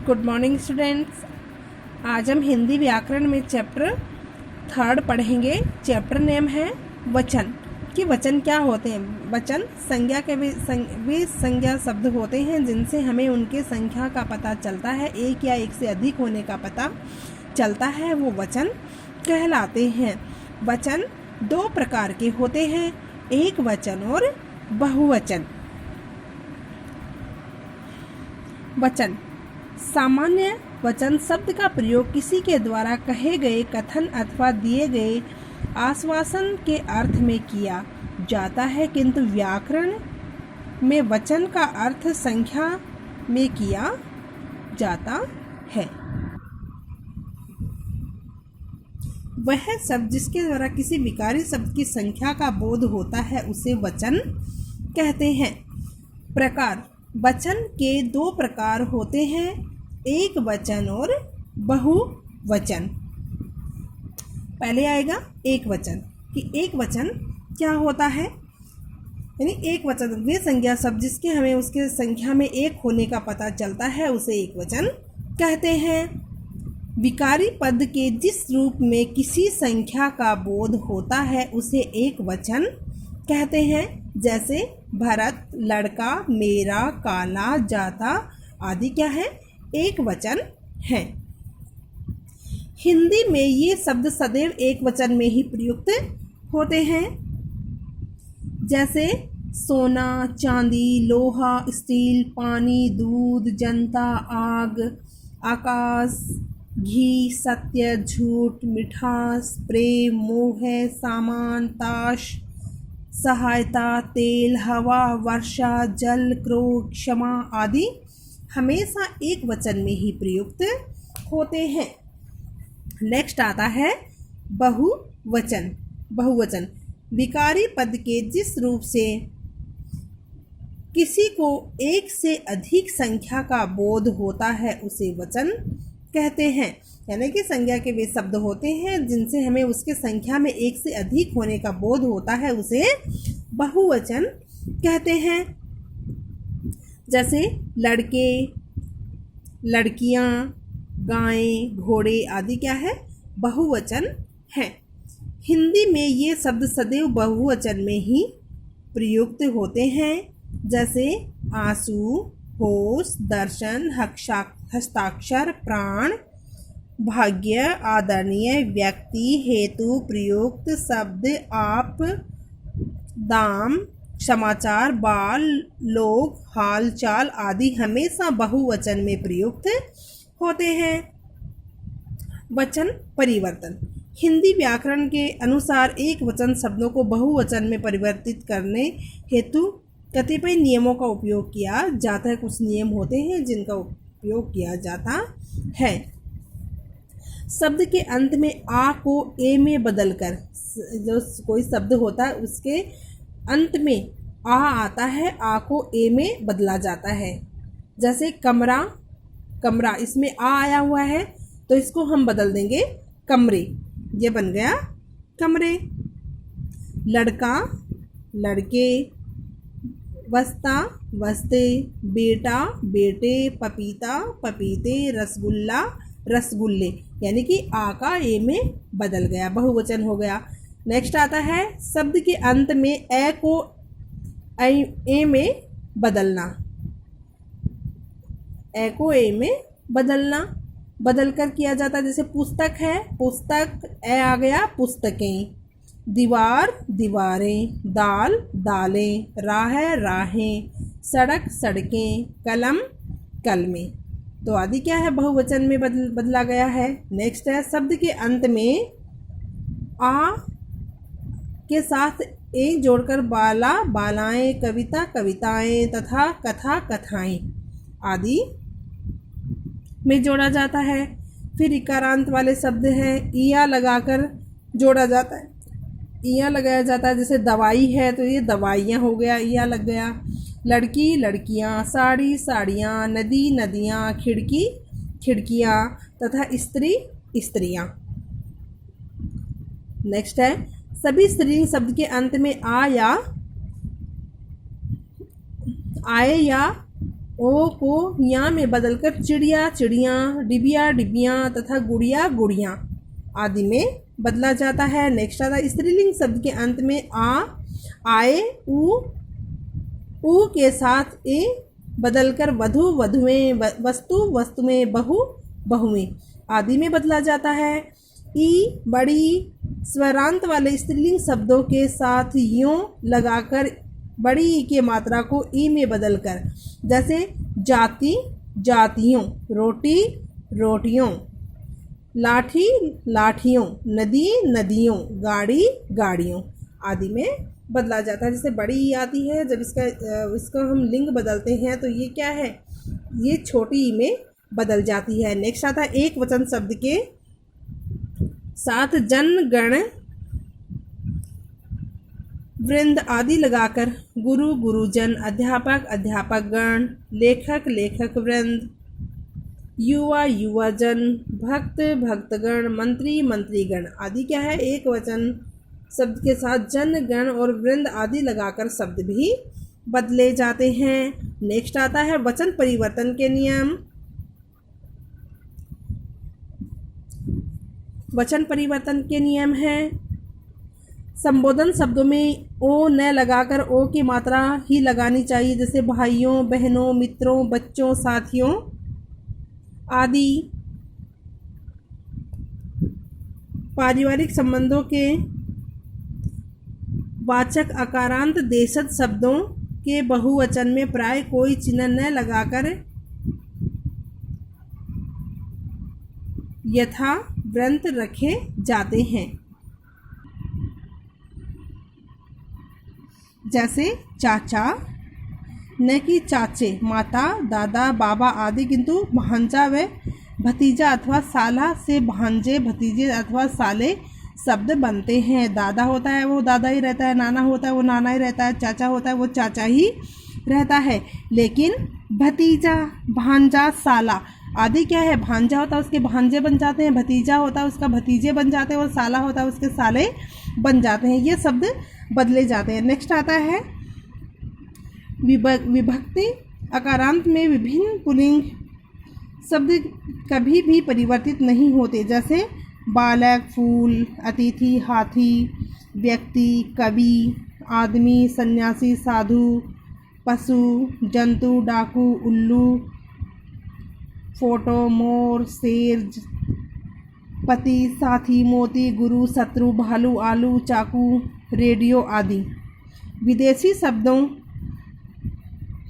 Good morning students. आज हम हिंदी व्याकरण में चैप्टर 3 पढ़ेंगे। चैप्टर नेम है वचन। कि वचन क्या होते हैं। वचन संज्ञा के वे संज्ञा शब्द होते हैं जिनसे हमें उनके संख्या का पता चलता है, एक या एक से अधिक होने का पता चलता है, वो वचन कहलाते हैं। वचन 2 प्रकार के होते हैं, एक वचन और बहुवचन। वचन सामान्य वचन शब्द का प्रयोग किसी के द्वारा कहे गए कथन अथवा दिए गए आश्वासन के अर्थ में किया जाता है, किंतु व्याकरण में वचन का अर्थ संख्या में किया जाता है। वह शब्द जिसके द्वारा किसी विकारी शब्द की संख्या का बोध होता है उसे वचन कहते हैं। प्रकार वचन के 2 प्रकार होते हैं, एक वचन और बहुवचन। पहले आएगा एक वचन। कि एक वचन क्या होता है, यानी एक वचन वे संज्ञा शब्द जिसके हमें उसके संख्या में एक होने का पता चलता है उसे एक वचन कहते हैं। विकारी पद के जिस रूप में किसी संख्या का बोध होता है उसे एक वचन कहते हैं, जैसे भरत, लड़का, मेरा, काला, जाता आदि क्या है, एक वचन है। हिंदी में ये शब्द सदैव एक वचन में ही प्रयुक्त होते हैं, जैसे सोना, चांदी, लोहा, स्टील, पानी, दूध, जनता, आग, आकाश, घी, सत्य, झूठ, मिठास, प्रेम, मोह, सामान, ताश, सहायता, तेल, हवा, वर्षा, जल, क्रोध, क्षमा आदि हमेशा एक वचन में ही प्रयुक्त होते हैं। नेक्स्ट आता है बहुवचन। बहुवचन विकारी पद के जिस रूप से किसी को एक से अधिक संख्या का बोध होता है उसे वचन कहते हैं। यानी कि संज्ञा के वे शब्द होते हैं जिनसे हमें उसके संख्या में एक से अधिक होने का बोध होता है उसे बहुवचन कहते हैं। जैसे लड़के, लड़कियां, गायें, घोड़े आदि क्या है, बहुवचन है। हिंदी में ये शब्द सदैव बहुवचन में ही प्रयुक्त होते हैं, जैसे आंसू, होश, दर्शन, हस्ताक्षर, प्राण, भाग्य, आदरणीय, व्यक्ति, हेतु, प्रयुक्त, शब्द, आप, दाम, समाचार, बाल, लोग, हाल चाल आदि हमेशा बहुवचन में प्रयुक्त होते हैं। वचन परिवर्तन हिंदी व्याकरण के अनुसार एक वचन शब्दों को बहुवचन में परिवर्तित करने हेतु कतिपय नियमों का उपयोग किया जाता है। कुछ नियम होते हैं जिनका उपयोग किया जाता है। शब्द के अंत में आ को ए में बदलकर, जो कोई शब्द होता है उसके अंत में आ आता है, आ को ए में बदला जाता है। जैसे कमरा, कमरा इसमें आ आया हुआ है तो इसको हम बदल देंगे कमरे, ये बन गया कमरे। लड़का, लड़के, वस्ता, वस्ते, बेटा, बेटे, पपीता, पपीते, रसगुल्ला, रसगुल्ले, यानी कि आ का ए में बदल गया, बहुवचन हो गया। नेक्स्ट आता है शब्द के अंत में ए को ए में बदलना, ए को ए में बदलना, बदलकर किया जाता है। जैसे पुस्तक है, पुस्तक, ए आ गया पुस्तकें, दीवार, दीवारें, दाल, दालें, राह, राहें, सड़क, सड़कें, कलम, कलमें, तो आदि क्या है, बहुवचन में बदला गया है। नेक्स्ट है शब्द के अंत में आ के साथ ए जोड़कर बाला, बालाएं, कविता, कविताएं तथा कथा, कथाएं आदि में जोड़ा जाता है। फिर इकारांत वाले शब्द हैं, इया लगाकर जोड़ा जाता है, इया लगाया जाता है। जैसे दवाई है तो ये दवाइयाँ हो गया, इया लग गया। लड़की, लड़कियाँ, साड़ी, साड़ियाँ, नदी, नदियाँ, खिड़की, खिड़कियाँ तथा स्त्री, स्त्रियाँ। नेक्स्ट है सभी स्त्रीलिंग शब्द के अंत में आ या आए या ओ को या में बदलकर चिड़िया चिड़ियाँ, डिबिया डिबियाँ तथा गुड़िया गुड़ियाँ आदि में बदला जाता है। नेक्स्ट आता है स्त्रीलिंग शब्द के अंत में आ, आए, उ के साथ ए बदलकर वधु वधुएं, वस्तु वस्तुएं, बहु बहुएं आदि में बदला जाता है। ई बड़ी स्वरांत वाले स्त्रीलिंग शब्दों के साथ यों लगाकर बड़ी ई की मात्रा को ई में बदलकर, जैसे जाति जातियों, रोटी रोटियों, लाठी लाठियों, नदी नदियों, गाड़ी गाड़ियों आदि में बदला जाता है। जैसे बड़ी ई आती है, जब इसका हम लिंग बदलते हैं तो ये क्या है, ये छोटी ई में बदल जाती है। नेक्स्ट आता है एक वचन शब्द के साथ जन गण वृंद आदि लगाकर गुरु गुरुजन, अध्यापक अध्यापक गण, लेखक लेखक वृंद, युवा युवाजन, भक्त भक्तगण, मंत्री मंत्रीगण आदि क्या है, एक वचन शब्द के साथ जन गण और वृंद आदि लगाकर शब्द भी बदले जाते हैं। नेक्स्ट आता है वचन परिवर्तन के नियम। वचन परिवर्तन के नियम है संबोधन शब्दों में ओ न लगाकर ओ की मात्रा ही लगानी चाहिए, जैसे भाइयों बहनों, मित्रों, बच्चों, साथियों आदि। पारिवारिक संबंधों के वाचक अकारांत देशज शब्दों के बहुवचन में प्राय कोई चिन्ह न लगाकर यथा व्रंत रखे जाते हैं, जैसे चाचा न कि चाचे, माता दादा बाबा आदि, किंतु भांजा व भतीजा अथवा साला से भांजे भतीजे अथवा साले शब्द बनते हैं। दादा होता है वो दादा ही रहता है, नाना होता है वो नाना ही रहता है, चाचा होता है वो चाचा ही रहता है। लेकिन भतीजा भांजा साला आदि क्या है, भांजा होता है उसके भांजे बन जाते हैं, भतीजा होता है उसका भतीजे बन जाते हैं और साला होता है उसके साले बन जाते हैं। ये शब्द बदले जाते हैं। नेक्स्ट आता है विभक्ति। अकारांत में विभिन्न पुल्लिंग शब्द कभी भी परिवर्तित नहीं होते, जैसे बालक, फूल, अतिथि, हाथी, व्यक्ति, कवि, आदमी, सन्यासी, साधु, पशु, जंतु, डाकू, उल्लू, फोटो, मोर, शेर, पति, साथी, मोती, गुरु, शत्रु, भालू, आलू, चाकू, रेडियो आदि। विदेशी शब्दों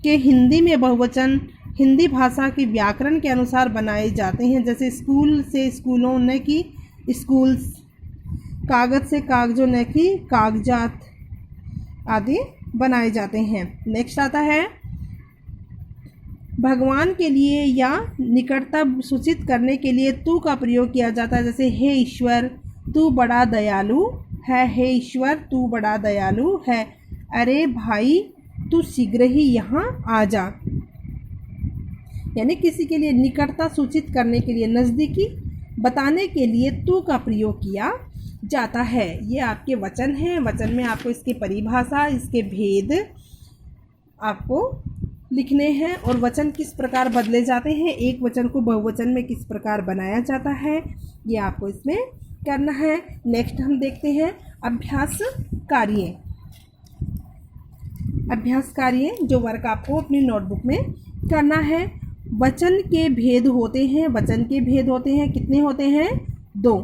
के हिंदी में बहुवचन हिंदी भाषा के व्याकरण के अनुसार बनाए जाते हैं, जैसे स्कूल से स्कूलों न कि स्कूल्स, कागज से कागजों न कि कागजात आदि बनाए जाते हैं। नेक्स्ट आता है भगवान के लिए या निकटता सूचित करने के लिए तू का प्रयोग किया जाता है, जैसे हे ईश्वर तू बड़ा दयालु है, हे ईश्वर तू बड़ा दयालु है, अरे भाई तू शीघ्र ही यहाँ आ जा। यानी किसी के लिए निकटता सूचित करने के लिए, नज़दीकी बताने के लिए तू का प्रयोग किया जाता है। ये आपके वचन हैं। वचन में आपको इसकी परिभाषा, इसके भेद आपको लिखने हैं और वचन किस प्रकार बदले जाते हैं, एक वचन को बहुवचन में किस प्रकार बनाया जाता है, ये आपको इसमें करना है। नेक्स्ट हम देखते हैं अभ्यास कार्य। अभ्यास कार्य जो वर्क आपको अपनी नोटबुक में करना है। वचन के भेद होते हैं। वचन के भेद होते हैं, कितने होते हैं? 2।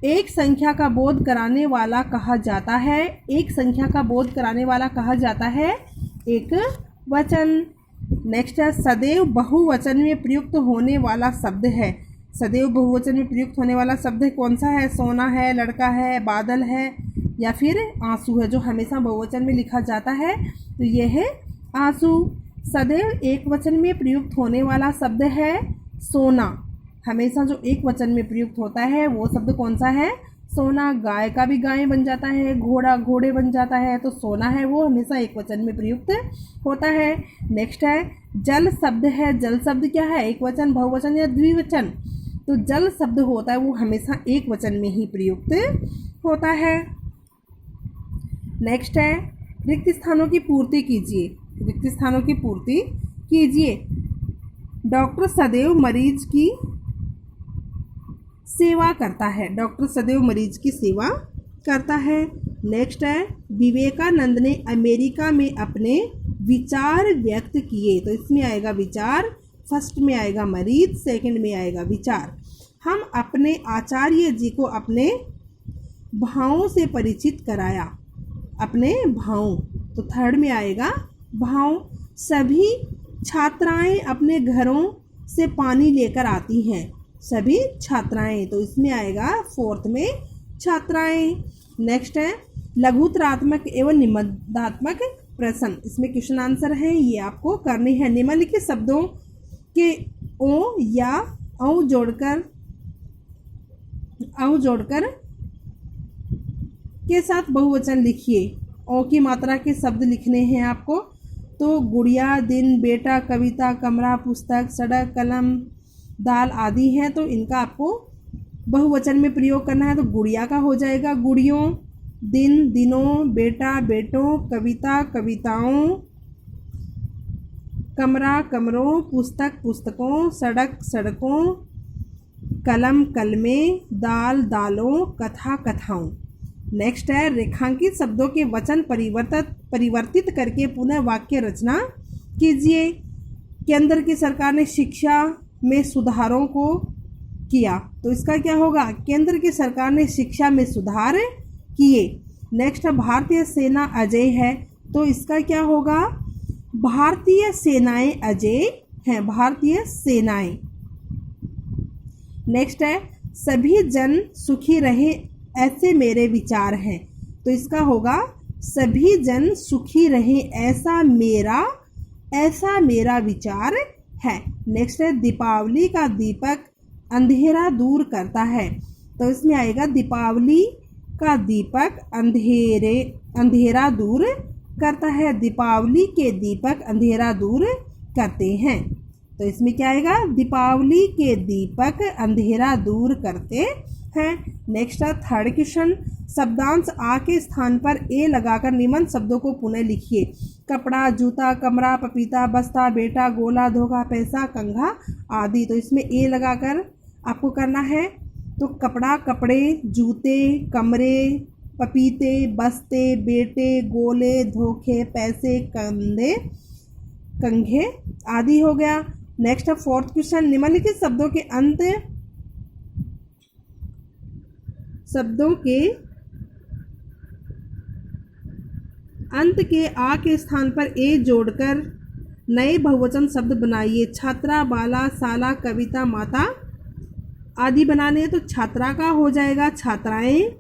एक संख्या का बोध कराने वाला कहा जाता है। एक संख्या का बोध कराने वाला कहा जाता है एक वचन। नेक्स्ट है सदैव बहुवचन में प्रयुक्त होने वाला शब्द है। सदैव बहुवचन में प्रयुक्त होने वाला शब्द कौन सा है? सोना है, लड़का है, बादल है या फिर आंसू है, जो हमेशा बहुवचन में लिखा जाता है, तो ये है आंसू। सदैव एक वचन में प्रयुक्त होने वाला शब्द है सोना। हमेशा जो एक वचन में प्रयुक्त होता है वो शब्द कौन सा है? सोना। गाय का भी गाय बन जाता है, घोड़ा घोड़े बन जाता है, तो सोना है वो हमेशा एक वचन में प्रयुक्त होता है। नेक्स्ट है जल शब्द है। जल शब्द क्या है? एक वचन, बहुवचन या द्विवचन? तो जल शब्द होता है वो हमेशा एक वचन में ही प्रयुक्त होता है। नेक्स्ट है रिक्त स्थानों की पूर्ति कीजिए। रिक्त स्थानों की पूर्ति कीजिए। डॉक्टर सदैव मरीज की सेवा करता है। डॉक्टर सदैव मरीज की सेवा करता है। नेक्स्ट है, विवेकानंद ने अमेरिका में अपने विचार व्यक्त किए। तो इसमें आएगा विचार, फर्स्ट में आएगा मरीज, सेकंड में आएगा विचार। हम अपने आचार्य जी को अपने भावों से परिचित कराया। अपने भावों, तो थर्ड में आएगा भाव। सभी छात्राएं अपने घरों से पानी लेकर आती हैं। सभी छात्राएं, तो इसमें आएगा फोर्थ में छात्राएं। नेक्स्ट है, लघुतरात्मक एवं निबंधात्मक प्रश्न। इसमें क्वेश्चन आंसर है, ये आपको करने हैं। निम्नलिखित शब्दों के ओ या औ जोड़कर के साथ बहुवचन लिखिए। ओ की मात्रा के शब्द लिखने हैं आपको। तो गुड़िया, दिन, बेटा, कविता, कमरा, पुस्तक, सड़क, कलम, दाल आदि हैं, तो इनका आपको बहुवचन में प्रयोग करना है। तो गुड़िया का हो जाएगा गुड़ियों, दिन दिनों, बेटा बेटों, कविता कविताओं, कमरा कमरों, पुस्तक पुस्तकों, सड़क सड़कों, कलम कलमें, दाल दालों, कथा कथाओं। नेक्स्ट है, रेखांकित शब्दों के वचन परिवर्तित करके पुनः वाक्य रचना कीजिए। केंद्र की सरकार ने शिक्षा में सुधारों को किया। तो इसका क्या होगा, केंद्र की सरकार ने शिक्षा में सुधार किए। नेक्स्ट है, भारतीय सेना अजय है। तो इसका क्या होगा, भारतीय सेनाएं अजय हैं। भारतीय सेनाएं। नेक्स्ट है, सभी जन सुखी रहे ऐसे मेरे विचार हैं। तो इसका होगा, सभी जन सुखी रहे ऐसा मेरा विचार है। नेक्स्ट है, दीपावली का दीपक अंधेरा दूर करता है। तो इसमें आएगा, दीपावली का दीपक अंधेरा दूर करता है। दीपावली के दीपक अंधेरा दूर करते हैं। तो इसमें क्या आएगा, दीपावली के दीपक अंधेरा दूर करते हैं। नेक्स्ट है, थर्ड क्वेश्चन, शब्दांश आ के स्थान पर ए लगाकर निम्न शब्दों को पुनः लिखिए। कपड़ा, जूता, कमरा, पपीता, बस्ता, बेटा, गोला, धोखा, पैसा, कंघा आदि। तो इसमें ए लगाकर आपको करना है। तो कपड़ा, कपड़े, जूते, कमरे, पपीते, बस्ते, बेटे, गोले, धोखे, पैसे, कंधे कंघे आदि हो गया। नेक्स्ट है, फोर्थ क्वेश्चन, निम्नलिखित शब्दों के अंत के आ के स्थान पर ए जोड़कर नए बहुवचन शब्द बनाइए। छात्रा, बाला, साला, कविता, माता आदि बनाने हैं। तो छात्रा का हो जाएगा छात्राएं,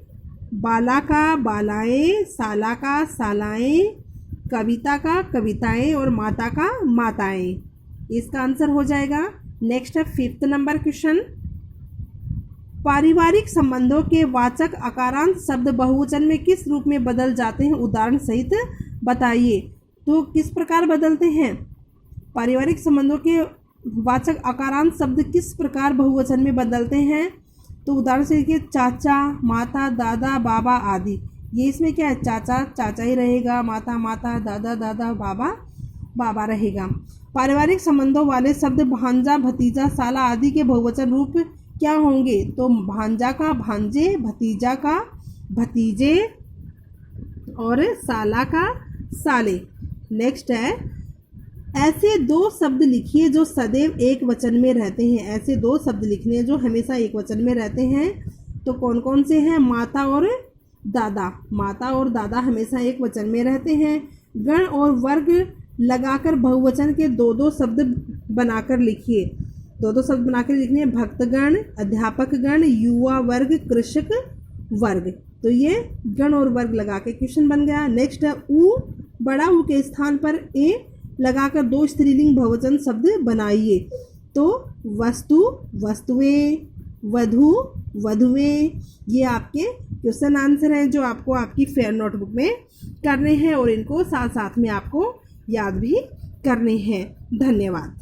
बाला का बालाएं, साला का सालाएं, कविता का कविताएं और माता का माताएं। इसका आंसर हो जाएगा। नेक्स्ट है, फिफ्थ नंबर क्वेश्चन, पारिवारिक संबंधों के वाचक आकारांत शब्द बहुवचन में किस रूप में बदल जाते हैं, उदाहरण सहित बताइए। तो किस प्रकार बदलते हैं, पारिवारिक संबंधों के वाचक आकारांत शब्द किस प्रकार बहुवचन में बदलते हैं। तो उदाहरण से देखिए, चाचा, माता, दादा, बाबा आदि। ये इसमें क्या है, चाचा चाचा ही रहेगा, माता माता, दादा दादा, बाबा बाबा रहेगा। पारिवारिक संबंधों वाले शब्द भांजा, भतीजा, साला आदि के बहुवचन रूप क्या होंगे। तो भांजा का भांजे, भतीजा का भतीजे और साला का साले। नेक्स्ट है, ऐसे दो शब्द लिखिए जो सदैव एक वचन में रहते हैं। ऐसे दो शब्द लिखने हैं जो हमेशा एक वचन में रहते हैं। तो कौन कौन से हैं, माता और दादा। माता और दादा हमेशा एक वचन में रहते हैं। गण और वर्ग लगाकर बहुवचन के दो दो शब्द बनाकर लिखिए। दो दो शब्द बनाकर लिखने, भक्तगण, अध्यापक गण, युवा वर्ग, कृषक वर्ग। तो ये गण और वर्ग लगा के क्वेश्चन बन गया। नेक्स्ट है, ऊ, बड़ा ऊ के स्थान पर ए लगाकर दो स्त्रीलिंग बहुवचन शब्द बनाइए। तो वस्तु, वस्तुएं, वधु, वधुएं। ये आपके क्वेश्चन आंसर हैं जो आपको आपकी फेयर नोटबुक में करने हैं और इनको साथ साथ में आपको याद भी करने हैं। धन्यवाद।